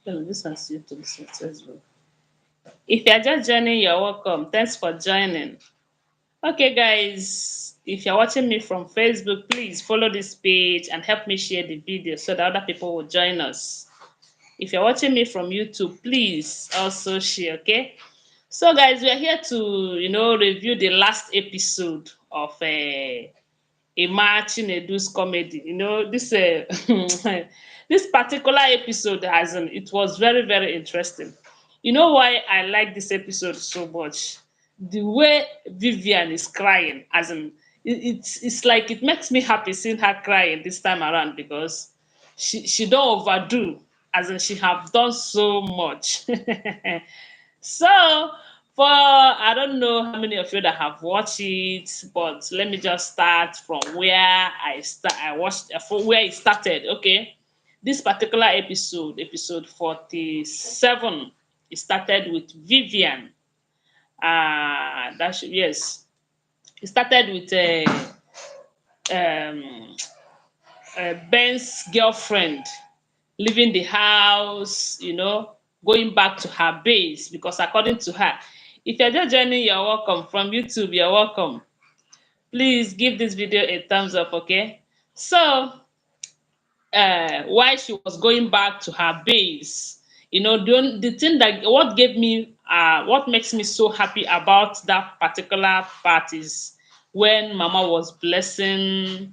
Oh, this one's you to listen to as well. If you're just joining, you're welcome. Thanks for joining. Okay, guys, if you're watching me from Facebook, please follow this page and help me share the video so that other people will join us. If you're watching me from YouTube, please also share, okay? So, guys, we are here to, review the last episode of Emma Chinedu's comedy. This particular episode it was very, very interesting. You know why I like this episode so much? The way Vivian is crying, it's like it makes me happy seeing her crying this time around because she don't overdo, as in she have done so much. So, for I don't know how many of you that have watched it, but let me just start from where I watched from where it started. Okay, this particular episode 47, it started with Vivian. Yes, it started with um, Ben's girlfriend leaving the house, going back to her base because according to her, if you're just joining, you're welcome. From YouTube, you're welcome. Please give this video a thumbs up, okay? So, while she was going back to her base, the thing that what makes me so happy about that particular part is when Mama was blessing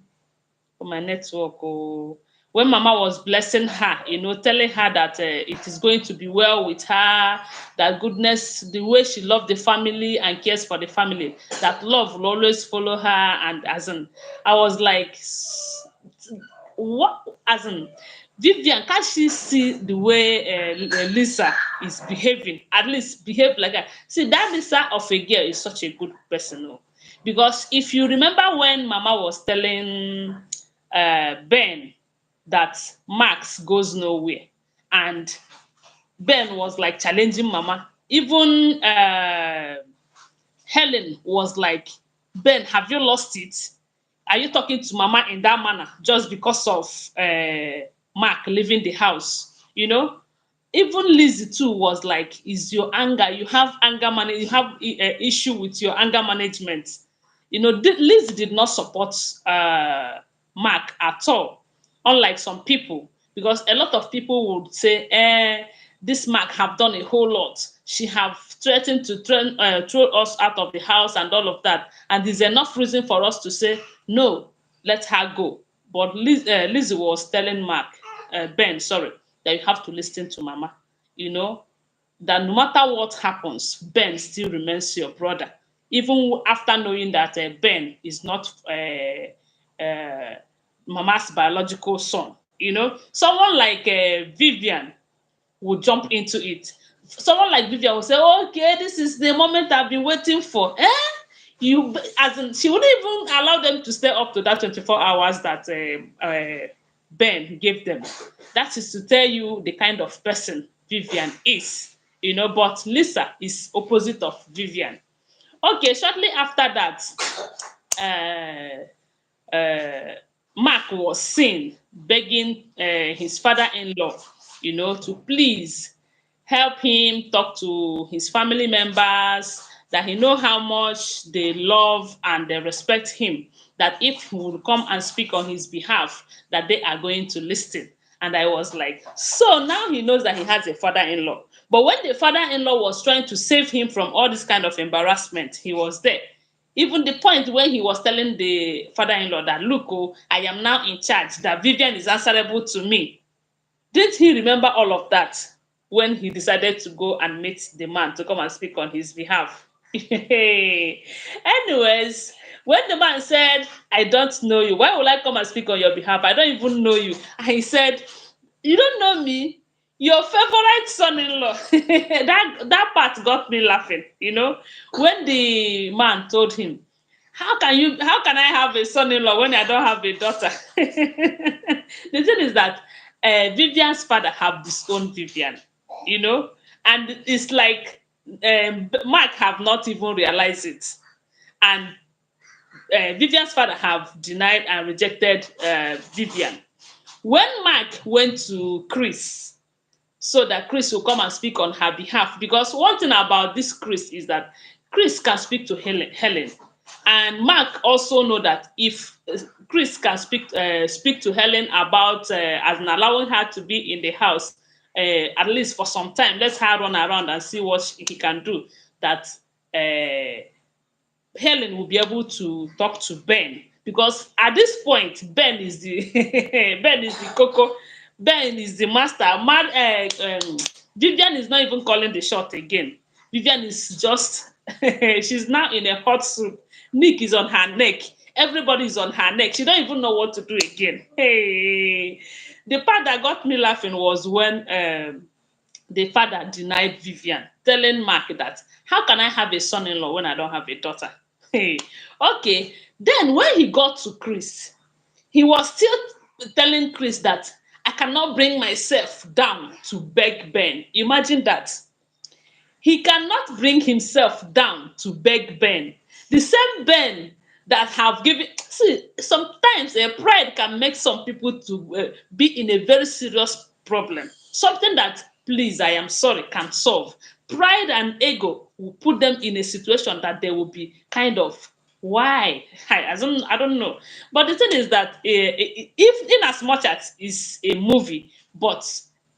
for my network. Oh, when Mama was blessing her, telling her that it is going to be well with her, that goodness, the way she loved the family and cares for the family, that love will always follow her. And I was like, what? Vivian, can't she see the way Lisa is behaving? At least behave like that. See, that Lisa of a girl is such a good person, oh. Because if you remember when Mama was telling Ben that Max goes nowhere, and Ben was like challenging Mama. Even Helen was like, Ben, have you lost it? Are you talking to Mama in that manner just because of Mark leaving the house? Even Lizzie too was like, is your anger, you have anger you have issue with your anger management. Lizzie did not support Mark at all, unlike some people, because a lot of people would say, this Mark have done a whole lot. She have threatened to throw us out of the house and all of that. And there's enough reason for us to say, no, let her go. But Lizzie was telling Ben, sorry, that you have to listen to Mama. You know, that no matter what happens, Ben still remains your brother. Even after knowing that Ben is not Mama's biological son. Someone like Vivian will jump into it. Someone like Vivian will say, okay, this is the moment I've been waiting for. She wouldn't even allow them to stay up to that 24 hours that Ben gave them. That is to tell you the kind of person Vivian is. But Lisa is opposite of Vivian. Okay, shortly after that, Mark was seen begging his father-in-law, to please help him talk to his family members, that he know how much they love and they respect him, that if he would come and speak on his behalf, that they are going to listen. And I was like, so now he knows that he has a father-in-law. But when the father-in-law was trying to save him from all this kind of embarrassment, he was there. Even the point when he was telling the father-in-law that, look, oh, I am now in charge, that Vivian is answerable to me. Didn't he remember all of that when he decided to go and meet the man to come and speak on his behalf? Anyways, when the man said, I don't know you, why would I come and speak on your behalf? I don't even know you. And he said, you don't know me? Your favorite son-in-law. That part got me laughing, when the man told him, how can I have a son-in-law when I don't have a daughter? The thing is that Vivian's father have disowned Vivian, and it's like Mark have not even realized it. And Vivian's father have denied and rejected Vivian. When Mark went to Chris, so that Chris will come and speak on her behalf. Because one thing about this Chris is that Chris can speak to Helen, and Mark also know that if Chris can speak to Helen about as in allowing her to be in the house at least for some time, let her run around and see what he can do. That uh, Helen will be able to talk to Ben, because at this point Ben is the Ben is the coco. Ben is the master. Vivian is not even calling the shot again. Vivian is just she's now in a hot soup. Nick is on her neck. Everybody is on her neck. She don't even know what to do again. Hey, the part that got me laughing was when the father denied Vivian, telling Mark that how can I have a son-in-law when I don't have a daughter? Hey, okay. Then when he got to Chris, he was still telling Chris that I cannot bring myself down to beg Ben. Imagine that. He cannot bring himself down to beg Ben. The same Ben that have given. See, sometimes pride can make some people to be in a very serious problem. Something that, please, I am sorry, can solve. Pride and ego will put them in a situation that they will be kind of why I don't know. But the thing is that if in as much as it's a movie, but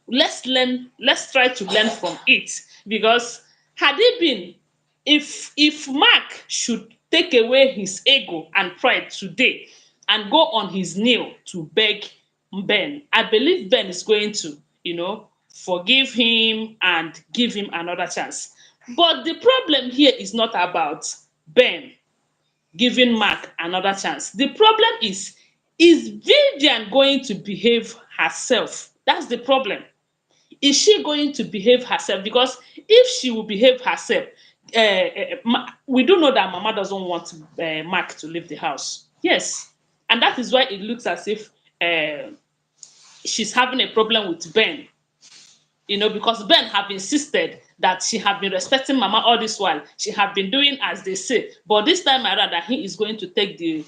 let's try to learn from it. Because had it been, if Mark should take away his ego and pride today and go on his knee to beg Ben, I believe Ben is going to, forgive him and give him another chance. But the problem here is not about Ben giving Mark another chance. The problem is Vivian going to behave herself? That's the problem. Is she going to behave herself? Because if she will behave herself, we do know that Mama doesn't want Mark to leave the house. Yes, and that is why it looks as if she's having a problem with Ben. Because Ben have insisted that she have been respecting Mama all this while. She have been doing as they say, but this time around that he is going to take the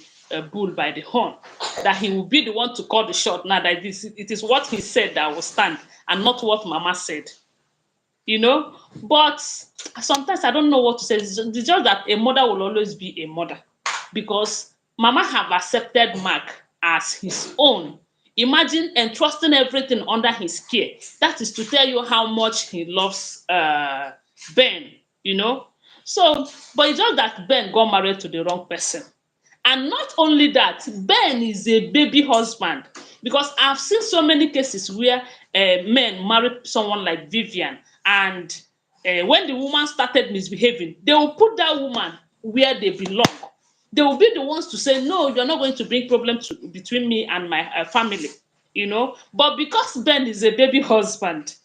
bull by the horn, that he will be the one to call the shot. Now that it is what he said that will stand, and not what Mama said. But sometimes I don't know what to say. It's just that a mother will always be a mother, because Mama have accepted Mark as his own. Imagine entrusting everything under his care. That is to tell you how much he loves Ben, So, but it's just that Ben got married to the wrong person. And not only that, Ben is a baby husband. Because I've seen so many cases where men marry someone like Vivian, and when the woman started misbehaving, they will put that woman where they belong. They will be the ones to say, no, you're not going to bring problems between me and my family. But because Ben is a baby husband,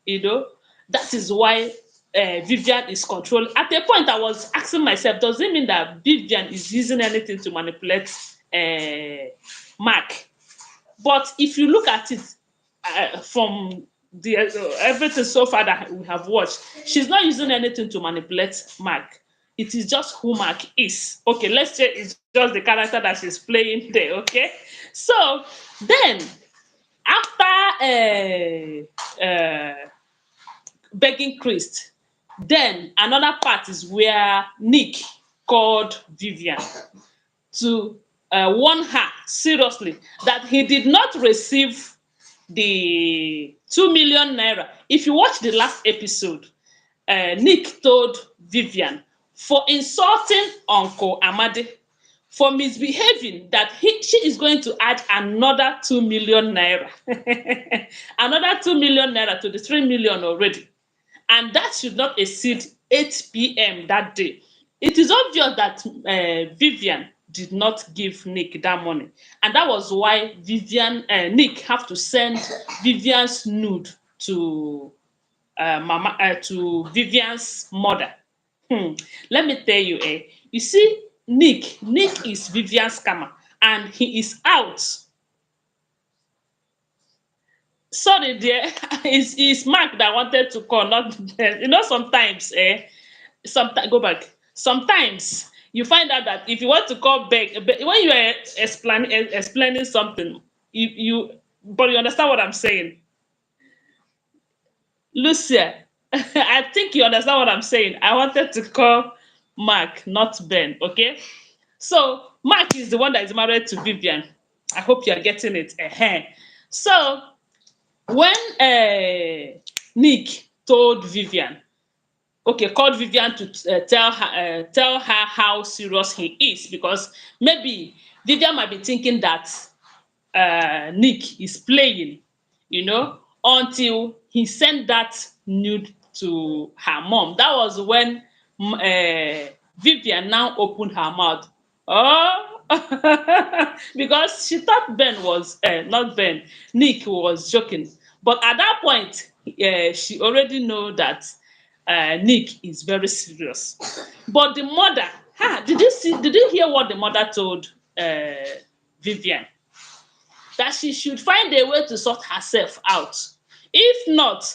that is why Vivian is controlling. At a point, I was asking myself, does it mean that Vivian is using anything to manipulate Mark? But if you look at it from the everything so far that we have watched, she's not using anything to manipulate Mark. It is just who Mark is. Okay, let's say it's just the character that she's playing there. Okay, so then after begging Chris, then another part is where Nick called Vivian to warn her seriously that he did not receive the 2 million naira. If you watch the last episode, Nick told Vivian for insulting Uncle Amadi, for misbehaving, that she is going to add another 2 million naira. Another 2 million naira to the 3 million already. And that should not exceed 8 p.m. that day. It is obvious that Vivian did not give Nick that money. And that was why Nick have to send Vivian's nude to to Vivian's mother. Let me tell you, you see, Nick is Vivian's scammer, and he is out. Sorry, dear, it's Mark that wanted to call, not sometimes, sometimes go back. Sometimes you find out that if you want to call back, when you are explaining something, but you understand what I'm saying. Lucia, I think you understand what I'm saying. I wanted to call Mark, not Ben. Okay. So Mark is the one that is married to Vivian. I hope you are getting it. So when Nick told Vivian, okay, called Vivian to tell her how serious he is, because maybe Vivian might be thinking that Nick is playing, until he sent that nude to her mom. That was when Vivian now opened her mouth. Oh, because she thought Ben was not Ben, Nick was joking. But at that point, she already know that Nick is very serious. But the mother, did you see? Did you hear what the mother told Vivian? That she should find a way to sort herself out. If not,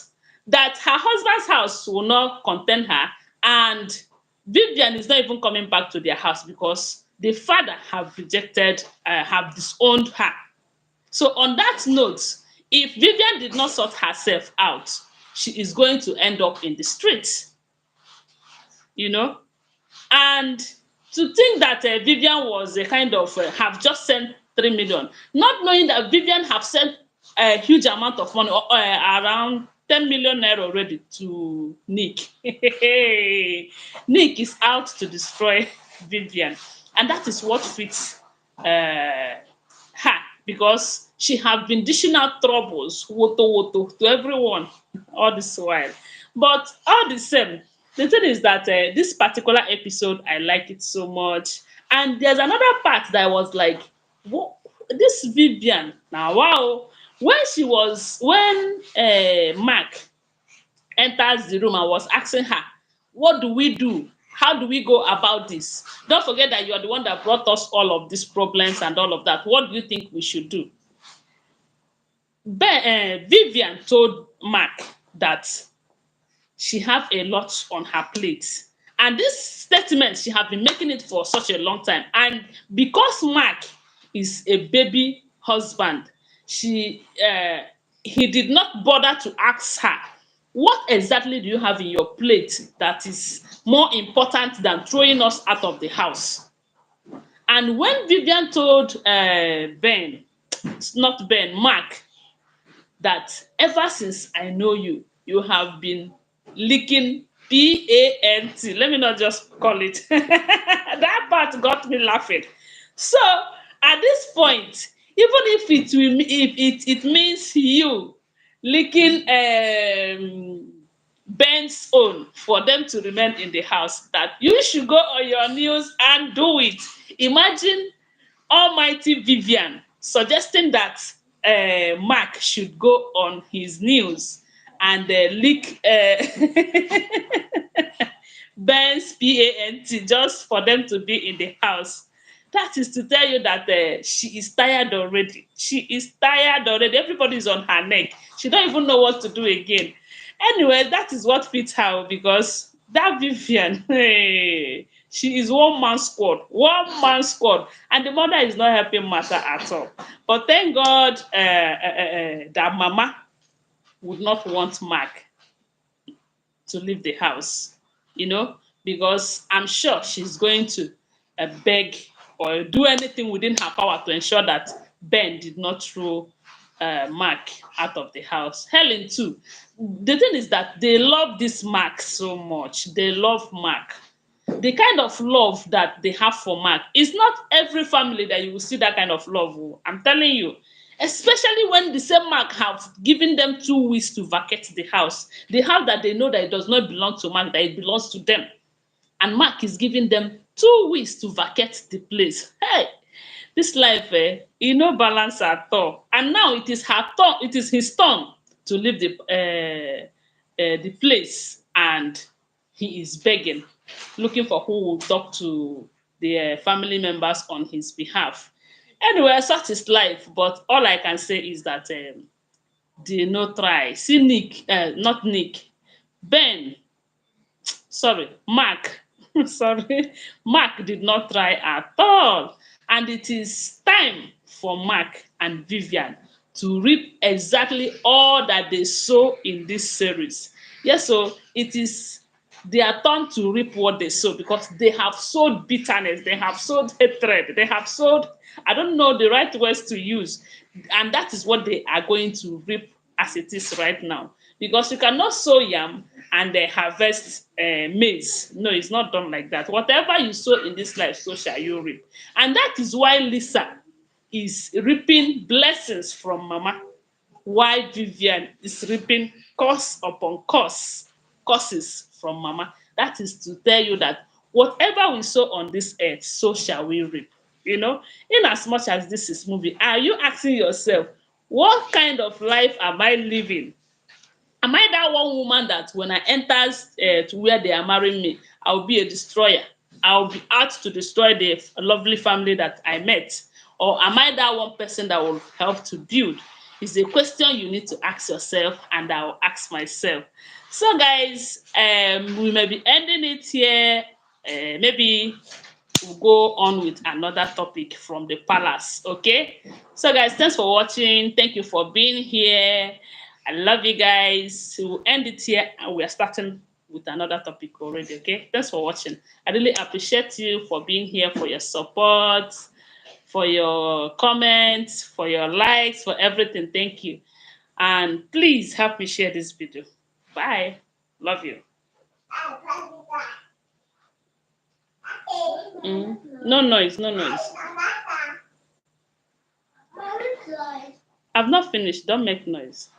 that her husband's house will not contain her, and Vivian is not even coming back to their house because the father have disowned her. So on that note, if Vivian did not sort herself out, she is going to end up in the streets, you know. And to think that Vivian was a kind of have just sent 3 million, not knowing that Vivian have sent a huge amount of money, around 10 million naira already to Nick. Nick is out to destroy Vivian, and that is what fits her, because she have been dishing out troubles, woto woto, to everyone all this while. But all the same, the thing is that this particular episode, I like it so much. And there's another part that I was like, what, this Vivian, now wow. When Mark enters the room and was asking her, what do we do? How do we go about this? Don't forget that you are the one that brought us all of these problems and all of that. What do you think we should do? Vivian told Mark that she have a lot on her plate. And this statement, she have been making it for such a long time. And because Mark is a baby husband, he did not bother to ask her, what exactly do you have in your plate that is more important than throwing us out of the house? And when Vivian told not Ben, Mark, that ever since I know you, you have been leaking pant. Let me not just call it. That part got me laughing. So at this point, even if it means you leaking Ben's own for them to remain in the house, that you should go on your knees and do it. Imagine Almighty Vivian suggesting that Mark should go on his knees and lick Ben's pant just for them to be in the house. That is to tell you that she is tired already. She is tired already. Everybody is on her neck. She don't even know what to do again. Anyway, that is what fits her, because that Vivian, hey, she is one man squad, and the mother is not helping matter at all. But thank God that Mama would not want Mark to leave the house, because I'm sure she's going to beg or do anything within her power to ensure that Ben did not throw Mark out of the house. Helen too. The thing is that they love this Mark so much. They love Mark. The kind of love that they have for Mark is not every family that you will see that kind of love. Oh. I'm telling you, especially when the same Mark have given them 2 weeks to vacate the house, the house that they know that it does not belong to Mark, that it belongs to them, and Mark is giving them 2 weeks to vacate the place. Hey, this life, no balance at all. And now it is her turn. It is his turn to leave the place, and he is begging, looking for who will talk to the family members on his behalf. Anyway, such is life. But all I can say is that they no try. See Nick, not Nick, Ben. Sorry, Mark. Sorry, Mark did not try at all. And it is time for Mark and Vivian to reap exactly all that they sow in this series. Yes, so it is their turn to reap what they sow because they have sowed bitterness, they have sowed hatred, they have sowed, I don't know the right words to use, and that is what they are going to reap as it is right now. Because you cannot sow yam and harvest maize. No, it's not done like that. Whatever you sow in this life, so shall you reap. And that is why Lisa is reaping blessings from Mama, while Vivian is reaping curse upon curses from Mama. That is to tell you that whatever we sow on this earth, so shall we reap. You know, in as much as this is moving, are you asking yourself, what kind of life am I living? Am I that one woman that when I enters to where they are marrying me, I'll be a destroyer? I'll be out to destroy the lovely family that I met? Or am I that one person that will help to build? It's a question you need to ask yourself, and I'll ask myself. So, guys, we may be ending it here. Maybe we'll go on with another topic from the palace. Okay. So, guys, thanks for watching. Thank you for being here. I love you guys. We'll end it here and we are starting with another topic already. Okay. Thanks for watching. I really appreciate you for being here, for your support, for your comments, for your likes, for everything. Thank you. And please help me share this video. Bye. Love you. Mm. No noise, no noise. I've not finished. Don't make noise.